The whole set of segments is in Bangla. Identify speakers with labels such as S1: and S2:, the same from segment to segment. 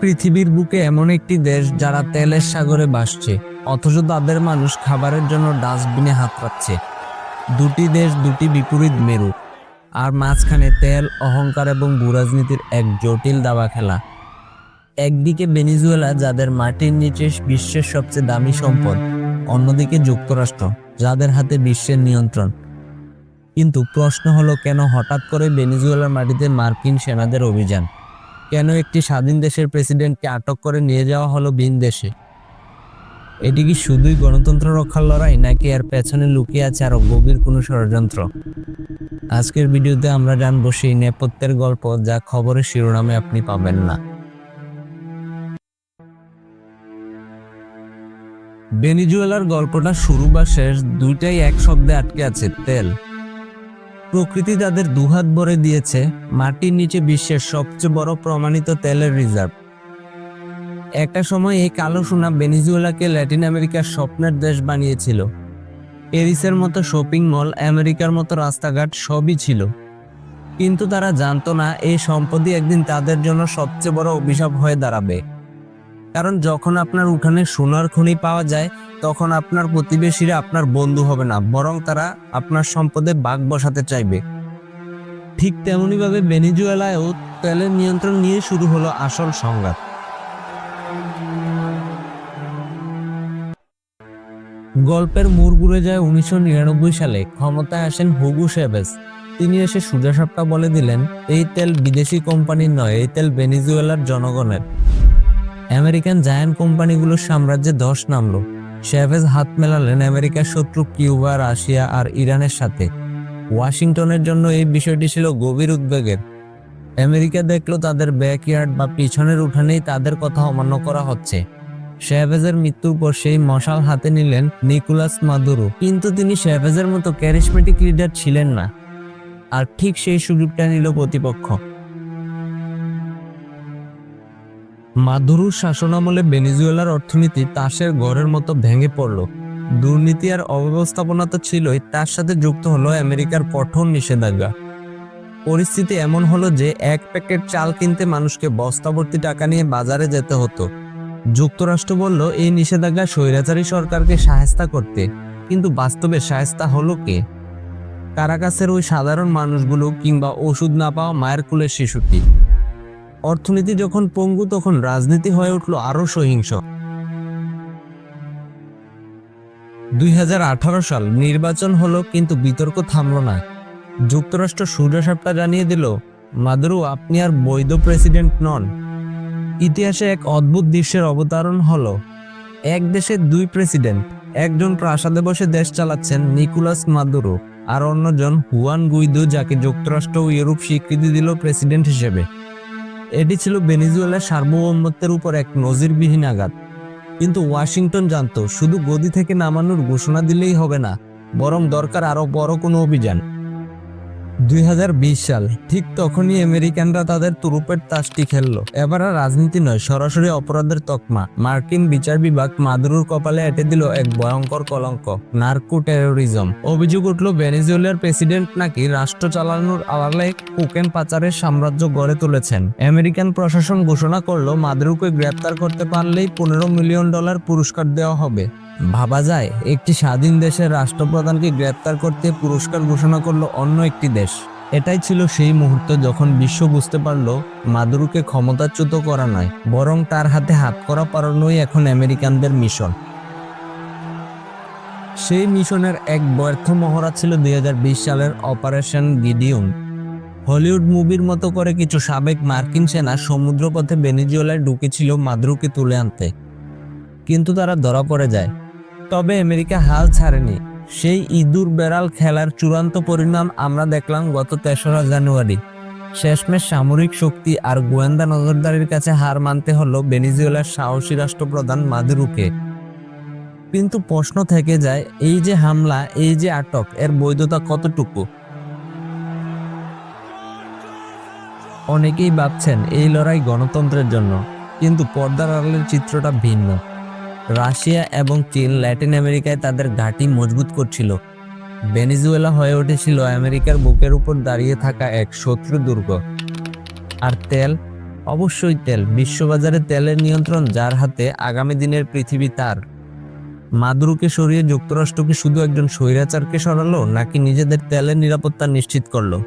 S1: পৃথিবীর বুকে এমন একটি দেশ যারা তেলের সাগরে ভাসছে, অথচ তাদের মানুষ খাবারের জন্য ডাস্টবিনে হাত পাচ্ছে। দুটি দেশ, দুটি বিপরীত মেরু, আর মাঝখানে তেল, অহংকার এবং ভূরাজনীতির এক জটিল দাবা খেলা। একদিকে ভেনেজুয়েলা, যাদের মাটির নিচে বিশ্বের সবচেয়ে দামি সম্পদ, অন্যদিকে যুক্তরাষ্ট্র, যাদের হাতে বিশ্বের নিয়ন্ত্রণ। কিন্তু প্রশ্ন হলো, কেন হঠাৎ করে ভেনেজুয়েলার মাটিতে মার্কিন সেনাদের অভিযান? কেন একটি স্বাধীন দেশের প্রেসিডেন্টকে আটক করে নিয়ে যাওয়া হলো ভিন দেশে? এটি কি শুধুই গণতন্ত্র রক্ষার লড়াই, নাকি এর পেছনে লুকিয়ে আছে আরো গভীর কোনো ষড়যন্ত্র? আজকের ভিডিওতে আমরা জানবো সেই নেপথ্যের গল্প, যা খবরের শিরোনামে আপনি পাবেন না। ভেনেজুয়েলার গল্পটা শুরু বা শেষ দুইটাই এক শব্দে আটকে আছে: তেল। প্রকৃতি তাদের দুহাত ভরে দিয়েছে মাটির নিচে বিশ্বের সবচেয়ে বড় প্রমাণিত তেলের রিজার্ভ। একটা সময় এই কালো সোনা ভেনেজুয়েলাকে ল্যাটিন আমেরিকার স্বপ্নের দেশ বানিয়েছিল। প্যারিসের মতো শপিং মল, আমেরিকার মতো রাস্তাঘাট সবই ছিল। কিন্তু তারা জানতো না, এই সম্পদই একদিন তাদের জন্য সবচেয়ে বড় অভিশাপ হয়ে দাঁড়াবে। কারণ যখন আপনার উঠানে সোনার খনি পাওয়া যায়, তখন আপনার প্রতিবেশীরা আপনার বন্ধু হবে না, বরং তারা আপনার সম্পদে ভাগ বসাতে চাইবে। ঠিক তেমনিভাবে ভেনেজুয়েলায়ও তেলের নিয়ন্ত্রণ নিয়ে শুরু হলো আসল সংঘাত। গল্পের মোড় ঘুরে যায় 1999 সালে। ক্ষমতায় আসেন হুগো চ্যাভেজ। তিনি এসে সোজাসাপটা বলে দিলেন, এই তেল বিদেশি কোম্পানির নয়, এই তেল ভেনেজুয়েলার জনগণের। আমেরিকান জায়ান্ট কোম্পানিগুলোর সাম্রাজ্যে ধস নামলো। চ্যাভেজ হাত মেলালেন আমেরিকার শত্রু কিউবা, রাশিয়া আর ইরানের সাথে। ওয়াশিংটনের জন্য এই বিষয়টি ছিল গভীর উদ্বেগের। আমেরিকা দেখলো তাদের ব্যাকইয়ার্ড বা পিছনের উঠানেই তাদের কথা অমান্য করা হচ্ছে। চ্যাভেজের মৃত্যুর পর সেই মশাল হাতে নিলেন নিকোলাস মাদুরো। কিন্তু তিনি চ্যাভেজের মতো ক্যারিসমেটিক লিডার ছিলেন না। আর ঠিক সেই সুযোগটা নিল প্রতিপক্ষ। মাদুরোর শাসনামলে ভেনেজুয়েলার অর্থনীতি তাসের ঘরের মতো ভেঙে পড়ল। দুর্নীতি আর অব্যবস্থাপনা তো ছিলই, তার সাথে যুক্ত হলো আমেরিকার কঠোর নিষেধাজ্ঞা। পরিস্থিতি এমন হলো যে এক প্যাকেট চাল কিনতে মানুষকে বস্তাভর্তি টাকা নিয়ে বাজারে যেতে হতো। যুক্তরাষ্ট্র বলল এই নিষেধাজ্ঞা স্বৈরাচারী সরকারকে শায়েস্তা করতে, কিন্তু বাস্তবে শায়েস্তা হলো কে? কারাকাসের ওই সাধারণ মানুষগুলো, কিংবা ওষুধ না পাওয়া মায়ের কোলের শিশুটি? অর্থনীতি যখন পঙ্গু, তখন রাজনীতি হয়ে উঠল আরো সহিংস। 2018 সাল নির্বাচন হলো, কিন্তু বিতর্ক থামলো না। যুক্তরাষ্ট্র সোজাসাপটা জানিয়ে দিল, মাদুরো, আপনি আর বৈধ প্রেসিডেন্ট নন। ইতিহাসে এক অদ্ভুত দৃশ্যের অবতারণ হলো। এক দেশের দুই প্রেসিডেন্ট। একজন প্রাসাদে বসে দেশ চালাচ্ছেন, নিকোলাস মাদুরো, আর অন্যজন হুয়ান গুইদো, যাকে যুক্তরাষ্ট্র ও ইউরোপ স্বীকৃতি দিল প্রেসিডেন্ট হিসেবে। এটি ছিল ভেনেজুয়েলার সার্বভৌমত্বের উপর এক নজিরবিহীন আঘাত। কিন্তু ওয়াশিংটন জানতো, শুধু গদি থেকে নামানোর ঘোষণা দিলেই হবে না, বরং দরকার আরো বড় কোনো অভিযান। 2020 সাল, ঠিক তখনই আমেরিকানরা তাদের তুরুপের তাসটি খেললো। এবার আর রাজনীতি নয়, সরাসরি অপরাধের তকমা। মার্কিন বিচার বিভাগ মাদুরোর কপালে এঁটে দিল এক ভয়ঙ্কর কলঙ্ক: নার্কো টেরোরিজম। অভিযোগ উঠলো, ভেনেজুয়েলার প্রেসিডেন্ট নাকি রাষ্ট্র চালানোর আড়ালে কোকেন পাচারের সাম্রাজ্য গড়ে তুলেছেন। আমেরিকান প্রশাসন ঘোষণা করলো, মাদুরোকে গ্রেপ্তার করতে পারলেই $15 মিলিয়ন পুরস্কার দেওয়া হবে। ভাবা যায়, একটি স্বাধীন দেশের রাষ্ট্রপ্রধানকে গ্রেপ্তার করতে পুরস্কার ঘোষণা করলো অন্য একটি দেশ। এটাই ছিল সেই মুহূর্ত যখন বিশ্ব বুঝতে পারলো, মাদুরোকে ক্ষমতাচ্যুত করা নয়, বরং তার হাতে হাত করা পরানোই এখন আমেরিকানদের মিশন। সেই মিশনের এক ব্যর্থ মহড়া ছিল 2020 সালের অপারেশন গিডিয়ন। হলিউড মুভির মতো করে কিছু সাবেক মার্কিন সেনা সমুদ্রপথে ভেনেজুয়েলায় ঢুকেছিল মাদুরোকে তুলে আনতে। কিন্তু তারা ধরা পড়ে যায়। তবে আমেরিকা হাল ছাড়েনি। সেই ইঁদুর বেড়াল খেলার চূড়ান্ত পরিণাম আমরা দেখলাম গত 3রা জানুয়ারি। শেষমেশ সামরিক শক্তি আর গোয়েন্দা নজরদারির কাছে হার মানতে হলো ভেনেজুয়েলার সাহসী রাষ্ট্রপ্রধান মাদুরোকে। কিন্তু প্রশ্ন থেকে যায়, এই যে হামলা, এই যে আটক, এর বৈধতা কতটুকু? অনেকেই ভাবছেন এই লড়াই গণতন্ত্রের জন্য, কিন্তু পর্দার আড়ালের চিত্রটা ভিন্ন। রাশিয়া এবং চীন ল্যাটিন আমেরিকায় তাদের ঘাঁটি মজবুত করছিল। ভেনেজুয়েলা হয়ে উঠেছিল আমেরিকার বুকের উপর দাঁড়িয়ে থাকা এক শত্রু দুর্গ। আর তেল, অবশ্যই তেল। বিশ্ববাজারে তেলের নিয়ন্ত্রণ যার হাতে, আগামী দিনের পৃথিবী তার। মাদুরোকে সরিয়ে যুক্তরাষ্ট্র কি শুধু একজন স্বৈরাচারকে সরালো, নাকি নিজেদের তেলের নিরাপত্তা নিশ্চিত করলো?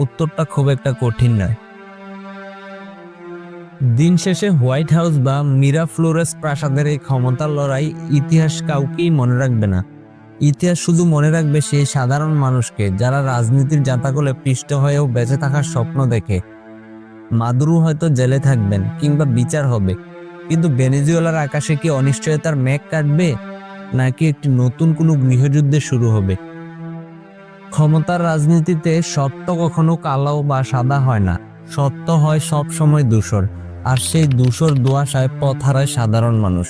S1: উত্তরটা খুব একটা কঠিন নয়। দিন শেষে হোয়াইট হাউস বা মিরাফ্লোরেস প্রাসাদের এই ক্ষমতার লড়াই ইতিহাস কাউকেই মনে রাখবে না। ইতিহাস শুধু মনে রাখবে সেই সাধারণ মানুষকে যারা রাজনীতির জাঁতাকলে পিষ্ট হয়েও বেঁচে থাকার স্বপ্ন দেখে। মাদুরো হয়তো জেলে থাকবেন কিংবা বিচার হবে, কিন্তু ভেনেজুয়েলার আকাশে কি অনিশ্চয়তার মেঘ কাটবে, নাকি একটি নতুন কোনো গৃহযুদ্ধে শুরু হবে? ক্ষমতার রাজনীতিতে সত্য কখনো কালো বা সাদা হয় না। সত্য হয় সব সময় ধূসর, আর সেই ধূসর ধোঁয়াশায় পথ হারায় সাধারণ মানুষ।